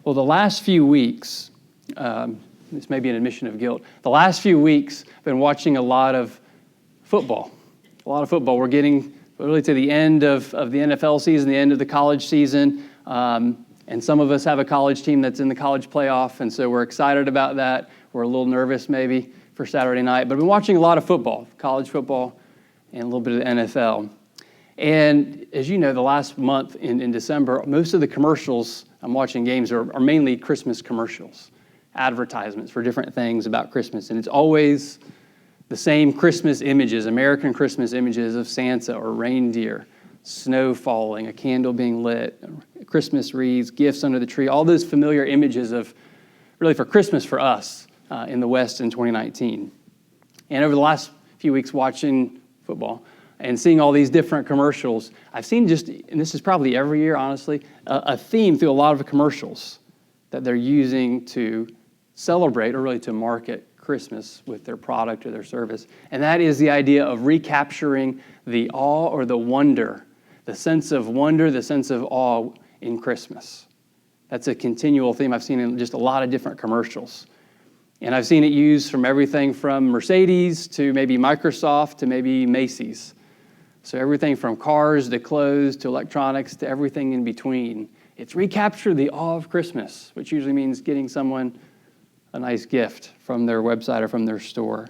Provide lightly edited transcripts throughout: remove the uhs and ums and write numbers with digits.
Well, the last few weeks, this may be an admission of guilt, the last few weeks I've been watching a lot of football. We're getting really to the end of the NFL season, the end of the college season, and some of us have a college team that's in the college playoff, and so we're excited about that. We're a little nervous maybe for Saturday night, but I've been watching a lot of football, college football, and a little bit of the NFL. And as you know, the last month in December, most of the commercials I'm watching games are mainly Christmas commercials, advertisements for different things about Christmas. And it's always the same Christmas images, American Christmas images of Santa or reindeer, snow falling, a candle being lit, Christmas wreaths, gifts under the tree, all those familiar images of really for Christmas for us in the West in 2019. And over the last few weeks watching football, and seeing all these different commercials, I've seen and this is probably every year, honestly, a theme through a lot of the commercials that they're using to celebrate or really to market Christmas with their product or their service. And that is the idea of recapturing the awe or the wonder, the sense of wonder, the sense of awe in Christmas. That's a continual theme I've seen in just a lot of different commercials. And I've seen it used from everything from Mercedes to maybe Microsoft to maybe Macy's. So everything from cars to clothes to electronics to everything in between. It's recapture the awe of Christmas, which usually means getting someone a nice gift from their website or from their store.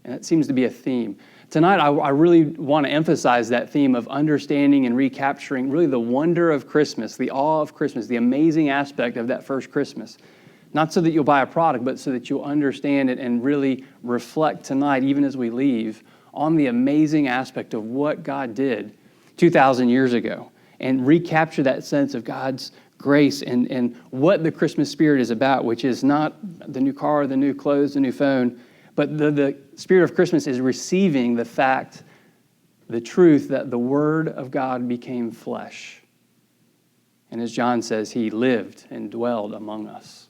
And that seems to be a theme. Tonight, I really want to emphasize that theme of understanding and recapturing really the wonder of Christmas, the awe of Christmas, the amazing aspect of that first Christmas. Not so that you'll buy a product, but so that you'll understand it and really reflect tonight, even as we leave, on the amazing aspect of what God did 2,000 years ago and recapture that sense of God's grace and what the Christmas spirit is about, which is not the new car, the new clothes, the new phone, but the spirit of Christmas is receiving the fact, the truth that the Word of God became flesh. And as John says, He lived and dwelled among us.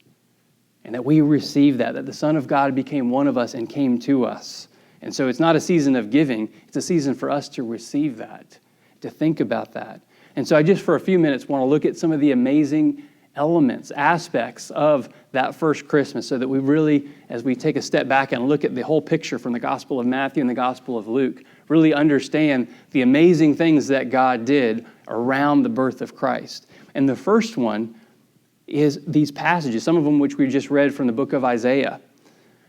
And that we receive that the Son of God became one of us and came to us. And so it's not a season of giving, it's a season for us to receive that, to think about that. And so I just for a few minutes want to look at some of the amazing elements, aspects of that first Christmas so that we really, as we take a step back and look at the whole picture from the Gospel of Matthew and the Gospel of Luke, really understand the amazing things that God did around the birth of Christ. And the first one is these passages, some of them which we just read from the book of Isaiah.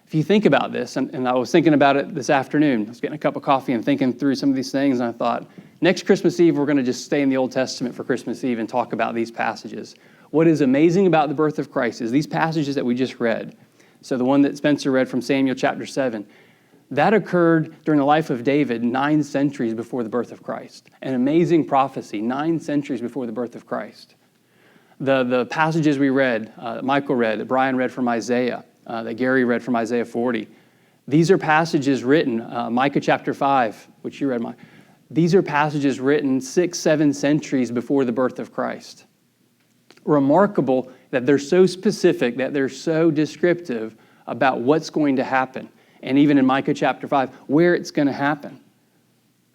If you think about this, and I was thinking about it this afternoon, I was getting a cup of coffee and thinking through some of these things, and I thought, next Christmas Eve, we're going to just stay in the Old Testament for Christmas Eve and talk about these passages. What is amazing about the birth of Christ is these passages that we just read. So the one that Spencer read from Samuel chapter 7, that occurred during the life of David 9 centuries before the birth of Christ. An amazing prophecy, 9 centuries before the birth of Christ. The passages we read, Michael read, that Brian read from Isaiah, that Gary read from Isaiah 40. These are passages written, Micah chapter 5, which you read, Mike. These are passages written 6, 7 centuries before the birth of Christ. Remarkable that they're so specific, that they're so descriptive about what's going to happen. And even in Micah chapter 5, where it's going to happen.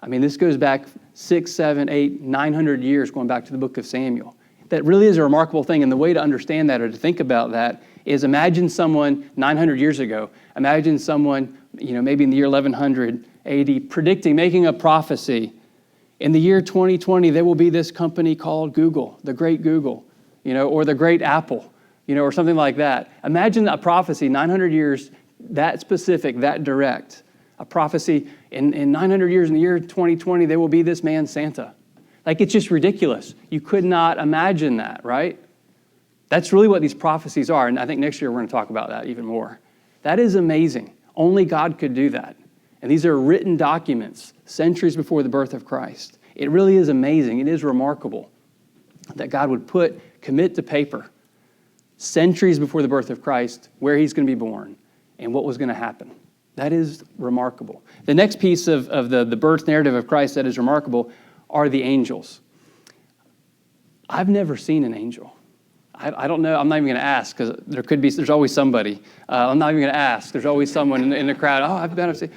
I mean, this goes back 6, 7, 8, 900 years, going back to the book of Samuel. That really is a remarkable thing. And the way to understand that or to think about that is imagine someone 900 years ago, imagine someone, maybe in the year 1100 AD, predicting, making a prophecy. In the year 2020, there will be this company called Google, the great Google, or the great Apple, or something like that. Imagine a prophecy 900 years, that specific, that direct. A prophecy in 900 years, in the year 2020, there will be this man Santa. Like, it's just ridiculous. You could not imagine that, right? That's really what these prophecies are. And I think next year we're going to talk about that even more. That is amazing. Only God could do that. And these are written documents centuries before the birth of Christ. It really is amazing. It is remarkable that God would commit to paper centuries before the birth of Christ where He's going to be born and what was going to happen. That is remarkable. The next piece of the birth narrative of Christ that is remarkable are the angels. I've never seen an angel. I don't know. I'm not even going to ask because there's always somebody. I'm not even going to ask. There's always someone in the crowd. Oh, I've been.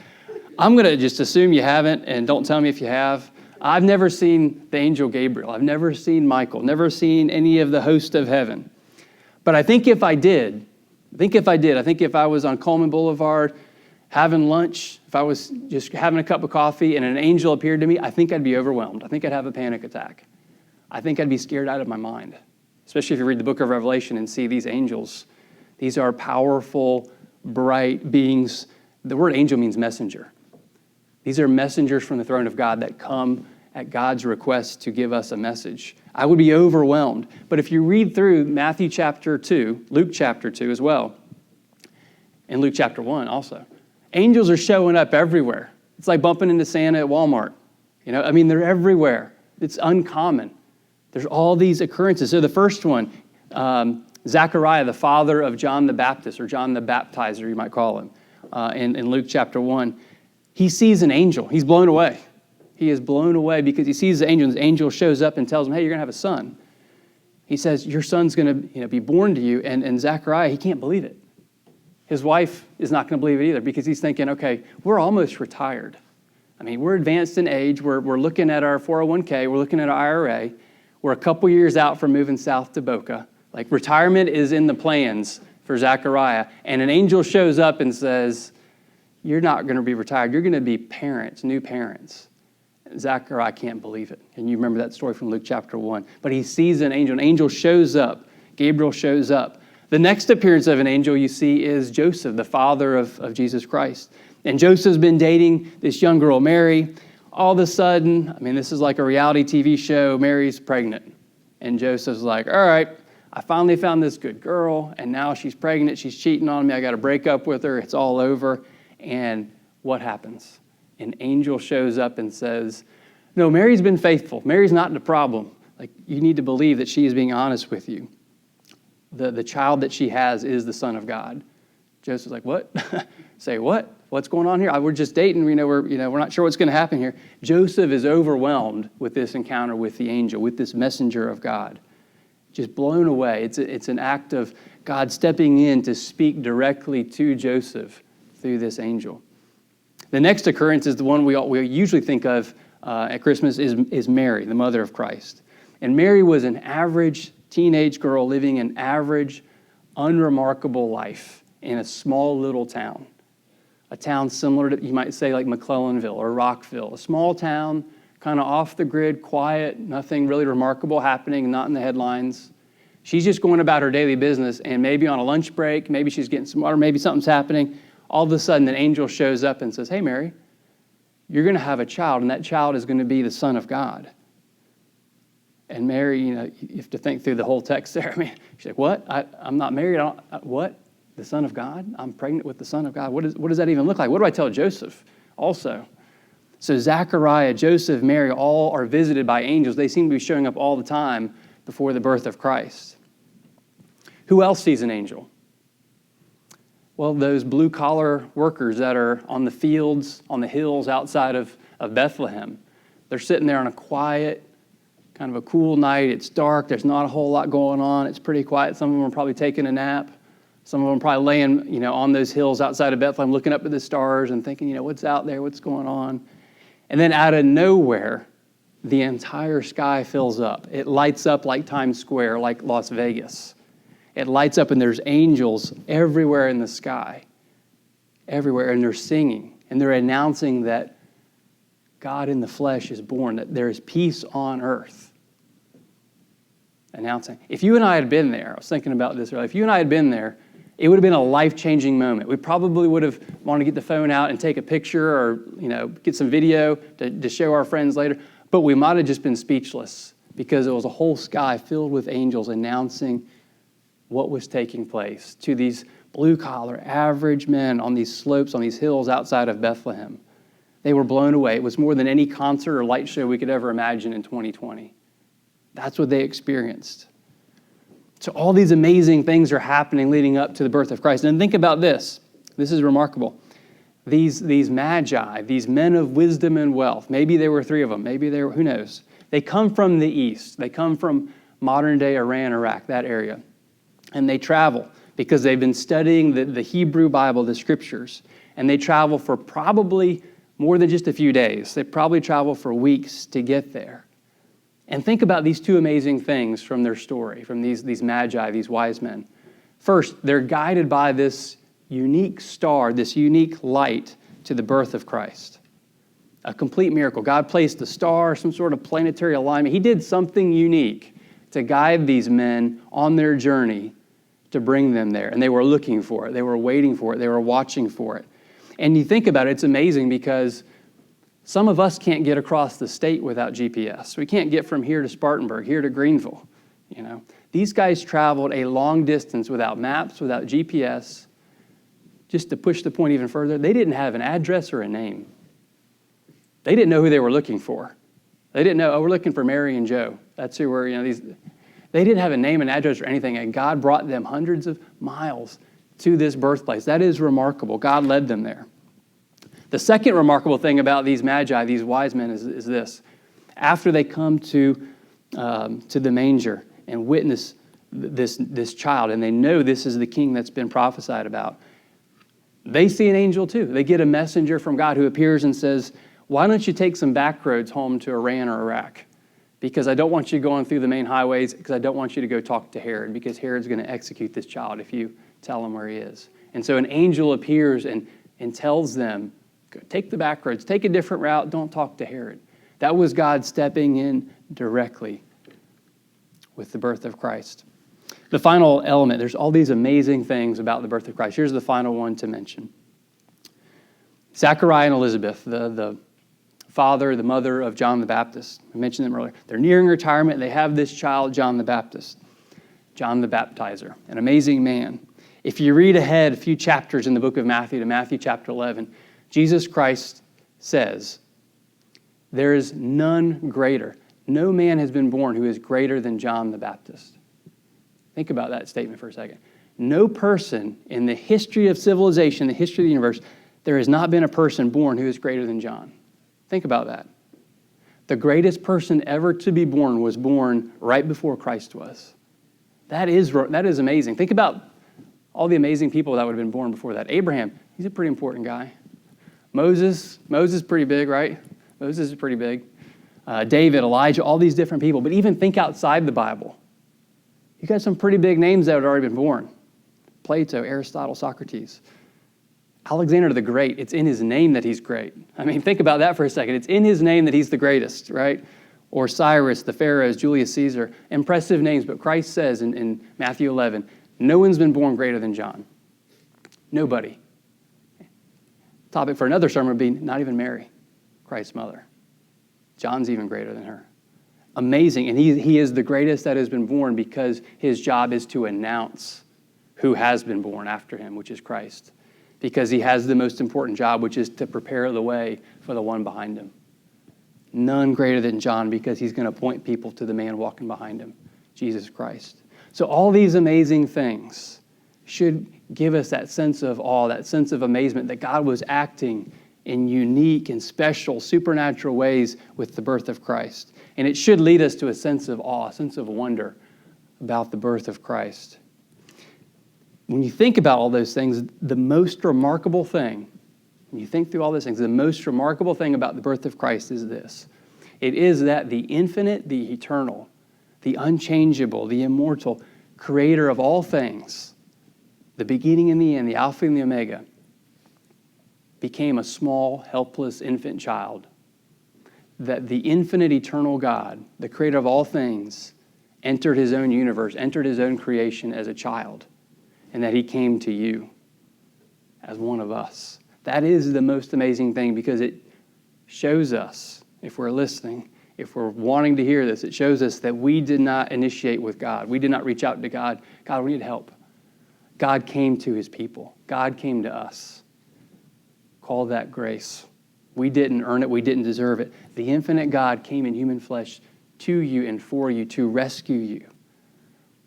I'm going to just assume you haven't, and don't tell me if you have. I've never seen the angel Gabriel. I've never seen Michael. Never seen any of the host of heaven. But I think if I was on Coleman Boulevard having lunch, if I was just having a cup of coffee and an angel appeared to me, I think I'd be overwhelmed. I think I'd have a panic attack. I think I'd be scared out of my mind, especially if you read the book of Revelation and see these angels. These are powerful, bright beings. The word angel means messenger. These are messengers from the throne of God that come at God's request to give us a message. I would be overwhelmed. But if you read through Matthew chapter 2, Luke chapter 2 as well, and Luke chapter 1 also, angels are showing up everywhere. It's like bumping into Santa at Walmart. They're everywhere. It's uncommon. There's all these occurrences. So the first one, Zechariah, the father of John the Baptist, or John the Baptizer, you might call him, in Luke chapter 1, he sees an angel. He's blown away. He is blown away because he sees the angel, and the angel shows up and tells him, hey, you're going to have a son. He says, your son's going to be born to you. And Zechariah, he can't believe it. His wife is not going to believe it either because he's thinking, okay, we're almost retired. We're advanced in age. We're looking at our 401k. We're looking at our IRA. We're a couple years out from moving south to Boca. Like, retirement is in the plans for Zechariah. And an angel shows up and says, you're not going to be retired. You're going to be parents, new parents. Zechariah can't believe it. And you remember that story from Luke chapter 1. But he sees an angel. An angel shows up. Gabriel shows up. The next appearance of an angel you see is Joseph, the father of Jesus Christ. And Joseph's been dating this young girl, Mary. All of a sudden, this is like a reality TV show, Mary's pregnant. And Joseph's like, all right, I finally found this good girl, and now she's pregnant. She's cheating on me. I got to break up with her. It's all over. And what happens? An angel shows up and says, no, Mary's been faithful. Mary's not the problem. Like, you need to believe that she is being honest with you. The child that she has is the Son of God. Joseph's like, what? Say, what? What's going on here? We're just dating. We're not sure what's going to happen here. Joseph is overwhelmed with this encounter with the angel, with this messenger of God. Just blown away. It's an act of God stepping in to speak directly to Joseph through this angel. The next occurrence is the one we usually think of at Christmas is Mary, the mother of Christ. And Mary was an average teenage girl living an average, unremarkable life in a small little town. A town similar to, you might say, like McClellanville or Rockville. A small town, kind of off the grid, quiet, nothing really remarkable happening, not in the headlines. She's just going about her daily business, and maybe on a lunch break, maybe she's getting some water, maybe something's happening. All of a sudden, an angel shows up and says, hey, Mary, you're going to have a child, and that child is going to be the Son of God. And Mary, you have to think through the whole text there. She's like, what? I'm not married. What? The Son of God? I'm pregnant with the Son of God. What does that even look like? What do I tell Joseph also? So Zechariah, Joseph, Mary, all are visited by angels. They seem to be showing up all the time before the birth of Christ. Who else sees an angel? Well, those blue-collar workers that are on the fields, on the hills outside of Bethlehem. They're sitting there on a quiet, kind of a cool night. It's dark. There's not a whole lot going on. It's pretty quiet. Some of them are probably taking a nap. Some of them are probably laying, on those hills outside of Bethlehem, looking up at the stars and thinking, what's out there? What's going on? And then out of nowhere, the entire sky fills up. It lights up like Times Square, like Las Vegas. It lights up and there's angels everywhere in the sky. Everywhere. And they're singing. And they're announcing that God in the flesh is born, that there is peace on earth. Announcing. If you and I had been there, I was thinking about this earlier, if you and I had been there, it would have been a life-changing moment. We probably would have wanted to get the phone out and take a picture or, get some video to show our friends later. But we might have just been speechless because it was a whole sky filled with angels announcing what was taking place to these blue-collar, average men on these slopes, on these hills outside of Bethlehem. They were blown away. It was more than any concert or light show we could ever imagine in 2020. That's what they experienced. So all these amazing things are happening leading up to the birth of Christ. And think about this. This is remarkable. These magi, these men of wisdom and wealth, maybe there were 3 of them, maybe there were, who knows? They come from the east. They come from modern-day Iran, Iraq, that area. And they travel because they've been studying the Hebrew Bible, the scriptures. And they travel for probably more than just a few days. They probably travel for weeks to get there. And think about these two amazing things from their story, from these magi, these wise men. First, they're guided by this unique star, this unique light to the birth of Christ. A complete miracle. God placed a star, some sort of planetary alignment. He did something unique to guide these men on their journey to bring them there. And they were looking for it. They were waiting for it. They were watching for it. And you think about it, it's amazing because some of us can't get across the state without GPS. We can't get from here to Spartanburg, here to Greenville. These guys traveled a long distance without maps, without GPS. Just to push the point even further, they didn't have an address or a name. They didn't know who they were looking for. They didn't know, we're looking for Mary and Joe. That's who we're, They didn't have a name and address or anything, and God brought them hundreds of miles to this birthplace. That is remarkable. God led them there. The second remarkable thing about these magi, these wise men, is this. After they come to the manger and witness this child, and they know this is the king that's been prophesied about, they see an angel too. They get a messenger from God who appears and says, why don't you take some back roads home to Iran or Iraq? Because I don't want you going through the main highways, because I don't want you to go talk to Herod, because Herod's going to execute this child if you tell him where he is. And so an angel appears and tells them, take the back roads, take a different route, don't talk to Herod. That was God stepping in directly with the birth of Christ. The final element, there's all these amazing things about the birth of Christ. Here's the final one to mention. Zachariah and Elizabeth, the father, the mother of John the Baptist. I mentioned them earlier. They're nearing retirement. They have this child, John the Baptist, John the Baptizer, an amazing man. If you read ahead a few chapters in the book of Matthew to Matthew chapter 11, Jesus Christ says, there is none greater. No man has been born who is greater than John the Baptist. Think about that statement for a second. No person in the history of civilization, the history of the universe, there has not been a person born who is greater than John. Think about that. The greatest person ever to be born was born right before Christ was. That is amazing. Think about all the amazing people that would have been born before that. Abraham, he's a pretty important guy. Moses is pretty big, right? Moses is pretty big. David, Elijah, all these different people. But even think outside the Bible. You got some pretty big names that had already been born. Plato, Aristotle, Socrates. Alexander the Great, it's in his name that he's great. I mean, think about that for a second. It's in his name that he's the greatest, right? Or Cyrus, the Pharaohs, Julius Caesar. Impressive names, but Christ says in Matthew 11, no one's been born greater than John. Nobody. Topic for another sermon would be not even Mary, Christ's mother. John's even greater than her. Amazing. And he is the greatest that has been born because his job is to announce who has been born after him, which is Christ. Because he has the most important job, which is to prepare the way for the one behind him. None greater than John, because he's going to point people to the man walking behind him, Jesus Christ. So all these amazing things should give us that sense of awe, that sense of amazement that God was acting in unique and special supernatural ways with the birth of Christ. And it should lead us to a sense of awe, a sense of wonder about the birth of Christ. When you think about all those things, the most remarkable thing, when you think through all those things, the most remarkable thing about the birth of Christ is this. It is that the infinite, the eternal, the unchangeable, the immortal, creator of all things, the beginning and the end, the Alpha and the Omega, became a small, helpless infant child. That the infinite, eternal God, the creator of all things, entered his own universe, entered his own creation as a child. And that he came to you as one of us. That is the most amazing thing because it shows us, if we're listening, if we're wanting to hear this, it shows us that we did not initiate with God. We did not reach out to God. God, we need help. God came to his people. God came to us. Call that grace. We didn't earn it. We didn't deserve it. The infinite God came in human flesh to you and for you to rescue you.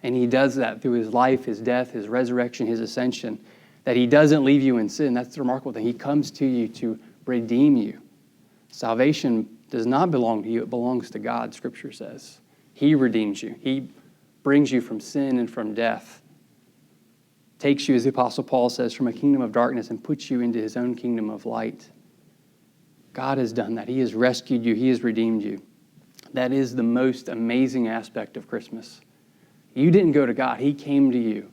And he does that through his life, his death, his resurrection, his ascension, that he doesn't leave you in sin. That's the remarkable thing. He comes to you to redeem you. Salvation does not belong to you. It belongs to God, Scripture says. He redeems you. He brings you from sin and from death. Takes you, as the Apostle Paul says, from a kingdom of darkness and puts you into his own kingdom of light. God has done that. He has rescued you. He has redeemed you. That is the most amazing aspect of Christmas. You didn't go to God. He came to you.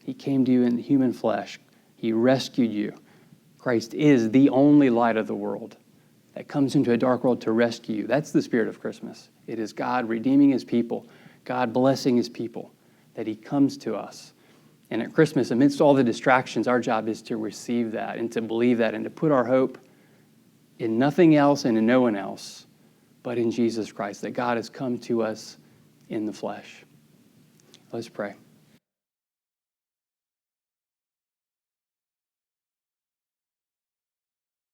He came to you in human flesh. He rescued you. Christ is the only light of the world that comes into a dark world to rescue you. That's the spirit of Christmas. It is God redeeming his people, God blessing his people, that he comes to us. And at Christmas, amidst all the distractions, our job is to receive that and to believe that and to put our hope in nothing else and in no one else but in Jesus Christ, that God has come to us in the flesh. Let's pray.